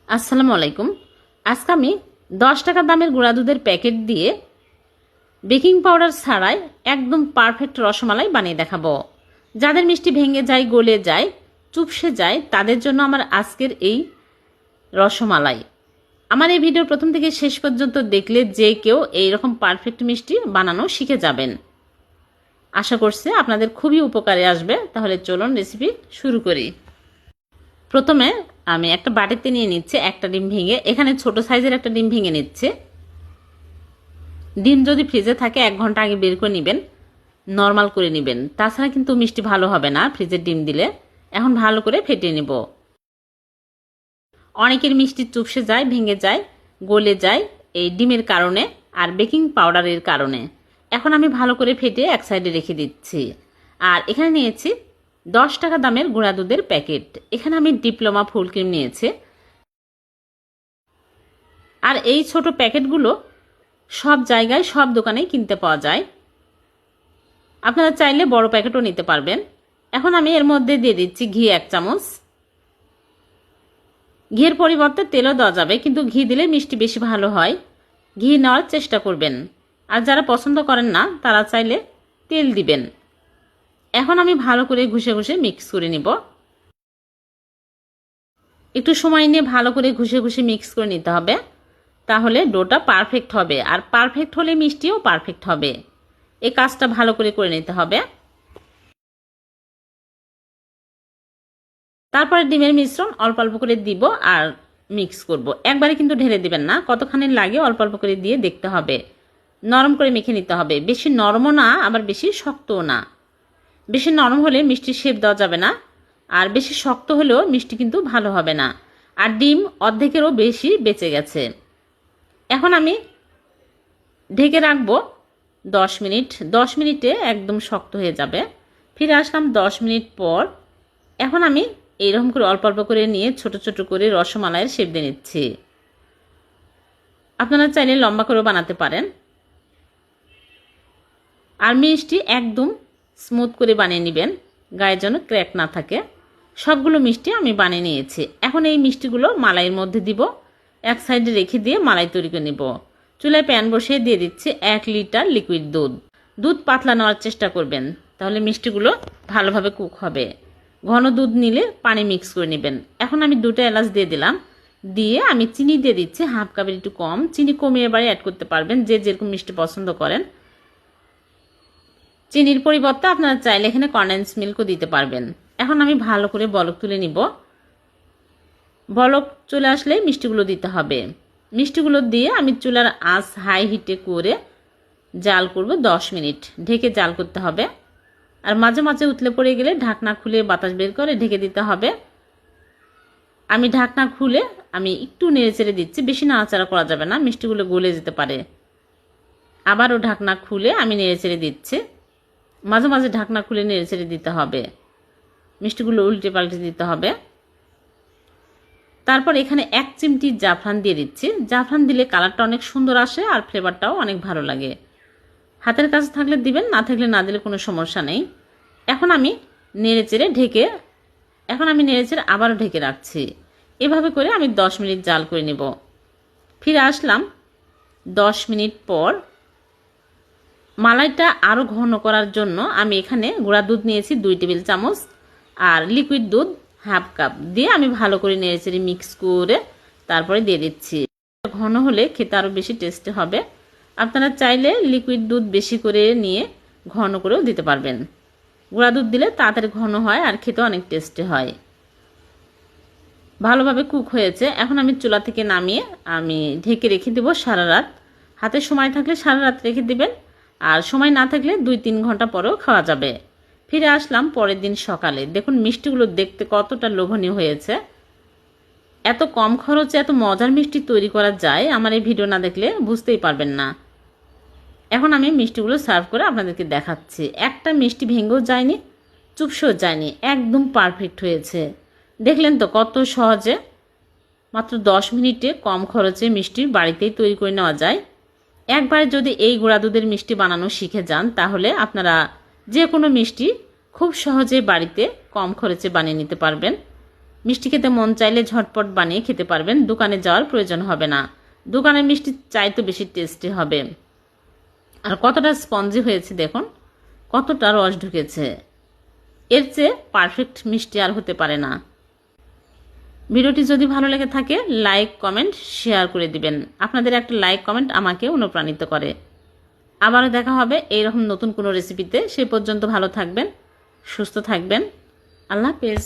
আসসালামু আলাইকুম। আজকে আমি 10 টাকা দামের গুঁড়া দুধের প্যাকেট দিয়ে বেকিং পাউডার ছাড়াই একদম পারফেক্ট রসমালাই বানিয়ে দেখাবো। যাদের মিষ্টি ভেঙে যায়, গলে যায়, চুপসে যায়, তাদের জন্য আমার আজকের এই রসমালাই। আমার এই ভিডিওর প্রথম থেকে শেষ পর্যন্ত দেখলে যে কেউ এইরকম পারফেক্ট মিষ্টি বানানো শিখে যাবেন। আশা করছি আপনাদের খুবই উপকারে আসবে। তাহলে চলুন রেসিপি শুরু করি। প্রথমে আমি একটা বাটিতে নিয়ে নিচ্ছি একটা ডিম ভেঙে। এখানে ছোট সাইজের একটা ডিম ভেঙে নিচ্ছে। ডিম যদি ফ্রিজে থাকে 1 ঘন্টা আগে বের করে নেবেন, নর্মাল করে নেবেন, তাছাড়া কিন্তু মিষ্টি ভালো হবে না ফ্রিজের ডিম দিলে। এখন ভালো করে ফেটিয়ে নেব। অনেকের মিষ্টি চুপসে যায়, ভেঙে যায়, গলে যায় এই ডিমের কারণে আর বেকিং পাউডারের কারণে। এখন আমি ভালো করে ফেটিয়ে এক সাইডে রেখে দিচ্ছি। আর এখানে নিয়েছি 10 টাকা দামের গুঁড়া দুধের প্যাকেট। এখানে আমি ডিপ্লোমা ফুল ক্রিম নিয়েছি। আর এই ছোট প্যাকেটগুলো সব জায়গায় সব দোকানেই কিনতে পাওয়া যায়। আপনারা চাইলে বড় প্যাকেটও নিতে পারবেন। এখন আমি এর মধ্যে দিয়ে দিচ্ছি ঘি 1 চামচ। ঘিয়ের পরিবর্তে তেলও দেওয়া যাবে, কিন্তু ঘি দিলে মিষ্টি বেশি ভালো হয়। ঘি নেওয়ার চেষ্টা করবেন। আর যারা পছন্দ করেন না তারা চাইলে তেল দিবেন। এখন আমি ভালো করে ঘষে ঘষে মিক্স করে নিব। একটু সময় নিয়ে ভালো করে ঘষে ঘষে মিক্স করে নিতে হবে, তাহলে ডোটা পারফেক্ট হবে। আর পারফেক্ট হলে মিষ্টিও পারফেক্ট হবে। এই কাজটা ভালো করে নিতে হবে। তারপরে ডিমের মিশ্রণ অল্প অল্প করে দিব আর মিক্স করব। একবারে কিন্তু ঢেলে দিবেন না, কতখানি লাগে অল্প অল্প করে দিয়ে দেখতে হবে। নরম করে মেখে নিতে হবে, বেশি নরমও না আবার বেশি শক্তও না। বেশি নরম হলে মিষ্টি শেপ দেওয়া যাবে না, আর বেশি শক্ত হলেও মিষ্টি কিন্তু ভালো হবে না। আর ডিম অর্ধেকেরও বেশি বেঁচে গেছে। এখন আমি ঢেকে রাখবো 10 মিনিট। 10 মিনিটে একদম শক্ত হয়ে যাবে। ফিরে আসলাম 10 মিনিট পর। এখন আমি এইরকম করে অল্প অল্প করে নিয়ে ছোট ছোট করে রসমালাইয়ের শেপ দিয়ে নিচ্ছি। আপনারা চাইলে লম্বা করেও বানাতে পারেন। আর মিষ্টি একদম স্মুথ করে বানিয়ে নেবেন, গায়ে যেন ক্র্যাক না থাকে। সবগুলো মিষ্টি আমি বানিয়ে নিয়েছি। এখন এই মিষ্টিগুলো মালাইয়ের মধ্যে দিব। এক সাইডে রেখে দিয়ে মালাই তৈরি করে নেব। চুলায় প্যান বসিয়ে দিয়ে দিচ্ছি 1 লিটার লিকুইড দুধ। দুধ পাতলা নেওয়ার চেষ্টা করবেন, তাহলে মিষ্টিগুলো ভালোভাবে কুক হবে। ঘন দুধ নিলে পানি মিক্স করে নেবেন। এখন আমি 2টা এলাচ দিয়ে দিলাম। দিয়ে আমি চিনি দিয়ে দিচ্ছি 1/2 কাপের একটু কম। চিনি কমিয়ে বাড়িয়ে অ্যাড করতে পারবেন, যে যেরকম মিষ্টি পছন্দ করেন। চিনির পরিবর্তে আপনারা চাইলে এখানে কনডেন্স মিল্কও দিতে পারবেন। এখন আমি ভালো করে বলক তুলে নিব। বলক চলে আসলে মিষ্টিগুলো দিতে হবে। মিষ্টিগুলো দিয়ে আমি চুলার আঁচ হাই হিটে করে জাল করব 10 মিনিট। ঢেকে জাল করতে হবে। আর মাঝে মাঝে উতলে পড়ে গেলে ঢাকনা খুলে বাতাস বের করে ঢেকে দিতে হবে। আমি ঢাকনা খুলে আমি একটু নেড়ে চেড়ে দিচ্ছি, বেশি নাড়াচাড়া করা যাবে না, মিষ্টিগুলো গলে যেতে পারে। আবারও ঢাকনা খুলে আমি নেড়ে চেড়ে দিচ্ছি। মাঝে মাঝে ঢাকনা খুলে নেড়ে চেড়ে দিতে হবে। মিষ্টিগুলো উল্টে পাল্টে দিতে হবে। তারপর এখানে 1 চিমটি জাফরান দিয়ে দিচ্ছি। জাফরান দিলে কালারটা অনেক সুন্দর আসে আর ফ্লেভারটাও অনেক ভালো লাগে। হাতের কাছে থাকলে দিবেন, না থাকলে না দিলে কোনো সমস্যা নেই। এখন আমি নেড়ে চেড়ে আবারও ঢেকে রাখছি। এভাবে করে আমি 10 মিনিট জাল করে নেব। ফিরে আসলাম 10 মিনিট পর। মালাইটা আরও ঘন করার জন্য আমি এখানে গুঁড়া দুধ নিয়েছি 2 টেবিল চামচ আর লিকুইড দুধ 1/2 কাপ দিয়ে আমি ভালো করে নেড়েচেড়ে মিক্স করে তারপরে দিয়ে দিচ্ছি। ঘন হলে খেতে আরও বেশি টেস্টি হবে। আপনারা চাইলে লিকুইড দুধ বেশি করে নিয়ে ঘন করেও দিতে পারবেন। গুঁড়া দুধ দিলে তাড়াতাড়ি ঘন হয় আর খেতে অনেক টেস্টি হয়। ভালোভাবে কুক হয়েছে। এখন আমি চুলা থেকে নামিয়ে আমি ঢেকে রেখে দেবো সারা রাত। হাতে সময় থাকলে সারা রাত রেখে দিবেন, আর সময় না থাকলে 2-3 ঘন্টা পরেও খাওয়া যাবে। ফিরে আসলাম পরের দিন সকালে। দেখুন মিষ্টিগুলো দেখতে কতটা লোভনীয় হয়েছে। এত কম খরচে এত মজার মিষ্টি তৈরি করা যায়, আমার এই ভিডিও না দেখলে বুঝতেই পারবেন না। এখন আমি মিষ্টিগুলো সার্ভ করে আপনাদেরকে দেখাচ্ছি। একটা মিষ্টি ভেঙেও যায়নি, চুপসেও যায়নি, একদম পারফেক্ট হয়েছে। দেখলেন তো কত সহজে মাত্র 10 মিনিটে কম খরচে মিষ্টি বাড়িতেই তৈরি করে নেওয়া যায়। একবার যদি এই গুঁড়া দুধের মিষ্টি বানানো শিখে যান, তাহলে আপনারা যে কোনো মিষ্টি খুব সহজে বাড়িতে কম খরচে বানিয়ে নিতে পারবেন। মিষ্টি খেতে মন চাইলে ঝটপট বানিয়ে খেতে পারবেন, দোকানে যাওয়ার প্রয়োজন হবে না। দোকানের মিষ্টি চাইতে বেশি টেস্টি হবে। আর কতটা স্পঞ্জি হয়েছে দেখুন, কতটা রস ঢুকেছে। এর চেয়ে পারফেক্ট মিষ্টি আর হতে পারে না। ভিডিওটি যদি ভালো লেগে থাকে লাইক কমেন্ট শেয়ার করে দিবেন। আপনাদের একটা লাইক কমেন্ট আমাকে অনুপ্রাণিত করে। আবারও দেখা হবে এইরকম নতুন কোনো রেসিপিতে। সে পর্যন্ত ভালো থাকবেন, সুস্থ থাকবেন। আল্লাহ হাফেজ।